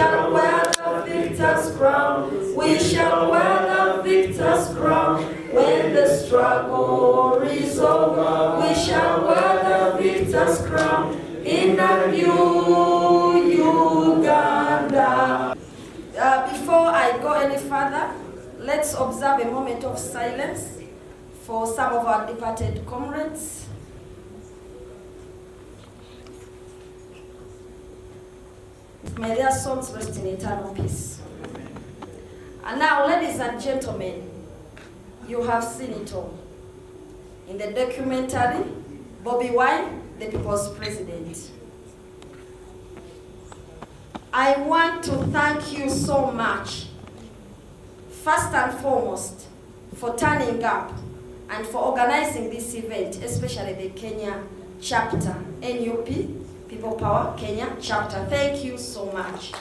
shall wear the victor's crown. We shall wear the victor's crown. When the struggle is over, we shall wear the victor's crown in a new Uganda. Before I go any further, let's observe a moment of silence for some of our departed comrades. May their souls rest in eternal peace. And now, ladies and gentlemen, you have seen it all. In the documentary, Bobi Wine, the People's President. I want to thank you so much, first and foremost, for turning up and for organizing this event, especially the Kenya chapter, NUP, People Power Kenya chapter. Thank you so much.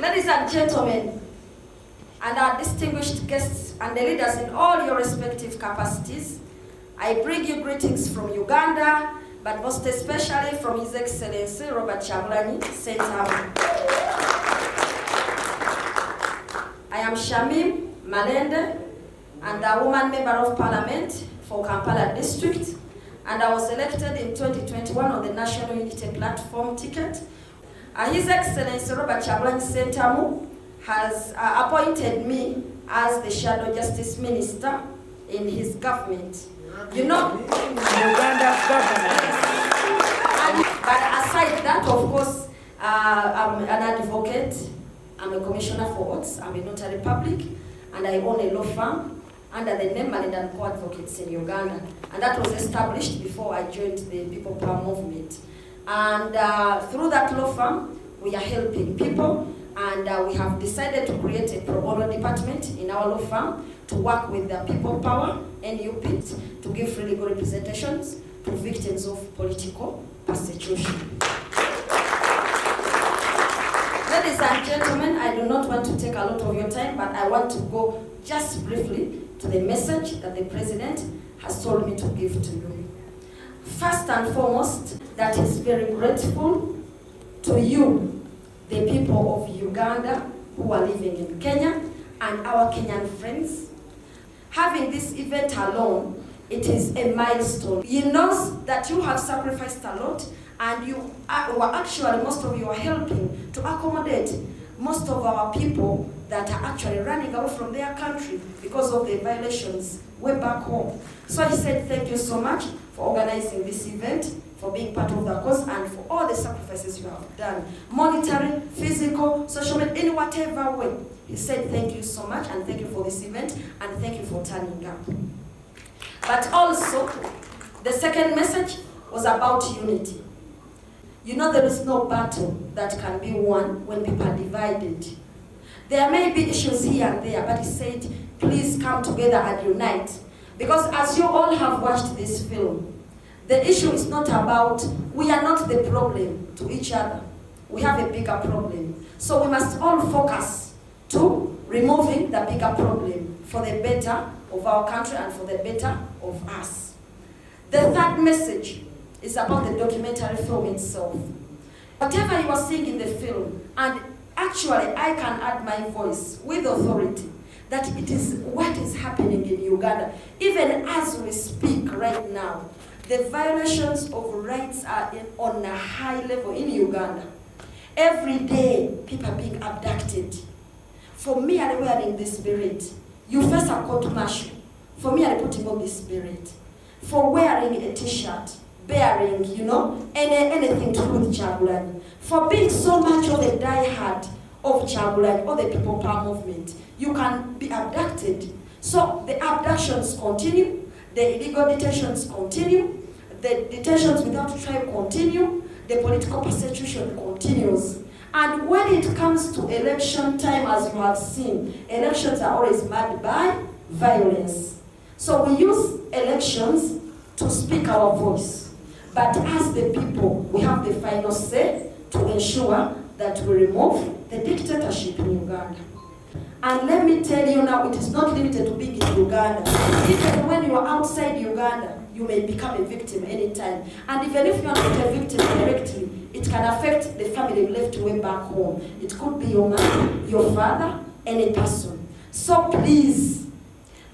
Ladies and gentlemen, and our distinguished guests and the leaders in all your respective capacities, I bring you greetings from Uganda, but most especially from His Excellency Robert Kyagulanyi Ssentamu. I am Shamim Malende, and a woman member of Parliament for Kampala District, and I was elected in 2021 on the National Unity Platform ticket. His Excellency Robert Kyagulanyi Ssentamu has appointed me as the Shadow Justice Minister in his government. You know, Uganda's government. But aside that, of course, I'm an advocate, I'm a commissioner for oaths, I'm a notary public, and I own a law firm under the name Malenda & Co Advocates in Uganda. And that was established before I joined the People Power movement. And through that law firm, we are helping people, and we have decided to create a pro bono department in our law firm to work with the People Power, NUP, to give free legal representations to victims of political persecution. Ladies and gentlemen, I do not want to take a lot of your time, but I want to go just briefly to the message that the President has told me to give to you. First and foremost, that is very grateful to you, the people of Uganda who are living in Kenya, and our Kenyan friends. Having this event alone, it is a milestone. You know that you have sacrificed a lot, and you were actually, most of you are helping to accommodate most of our people that are actually running away from their country because of the violations way back home. So I said thank you so much for organizing this event, for being part of the cause, and for all the sacrifices you have done. Monetary, physical, social media, in whatever way. He said thank you so much, and thank you for this event, and thank you for turning up. But also, the second message was about unity. You know, there is no battle that can be won when people are divided. There may be issues here and there, but he said, please come together and unite. Because as you all have watched this film, the issue is not about, we are not the problem to each other. We have a bigger problem. So we must all focus to removing the bigger problem for the better of our country and for the better of us. The third message is about the documentary film itself. Whatever you are seeing in the film, and actually I can add my voice with authority, that it is what is happening in Uganda. Even as we speak right now, the violations of rights are on a high level in Uganda. Every day, people are being abducted. For me, I'm wearing the spirit. You face a court martial. For me, I'm putting on the spirit. For wearing a t-shirt, bearing, you know, anything to do with Kyagulanyi. For being so much of the diehard of Kyagulanyi or the People Power movement, you can be abducted. So the abductions continue, the illegal detentions continue, the detentions without trial continue, the political persecution continues. And when it comes to election time, as you have seen, elections are always marked by violence. So we use elections to speak our voice. But as the people, we have the final say to ensure that we remove the dictatorship in Uganda. And let me tell you now, it is not limited to being in Uganda. Even when you are outside Uganda, you may become a victim anytime. And even if you are not a victim directly, it can affect the family left way back home. It could be your mother, your father, any person. So please,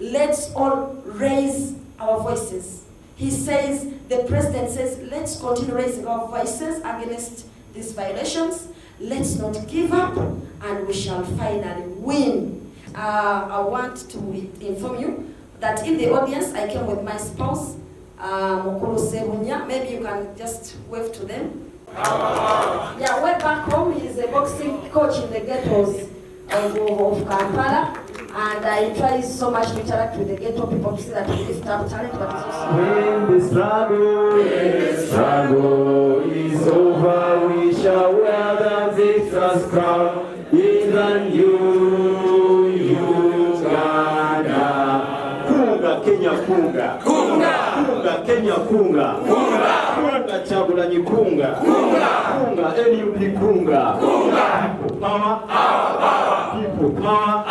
let's all raise our voices. He says, the president says, let's continue raising our voices against these violations. Let's not give up, and we shall finally win. I want to inform you that in the audience, I came with my spouse, Mokolo Sebunya. Maybe you can just wave to them. Yeah, way back home, he is a boxing coach in the ghettos of Kampala. And I try so much to interact with the ghetto people to see that we lift up talent, but it's also... When the struggle is over, we shall wear the victor's crown. Even you, Uganda. Kunga, Kenya, kunga. Kunga. Kunga, Kenya, kunga. Kunga. Kunga, Chagulanyi, kunga. Kunga. Kunga, NUP, kunga. Kunga. People power. People power.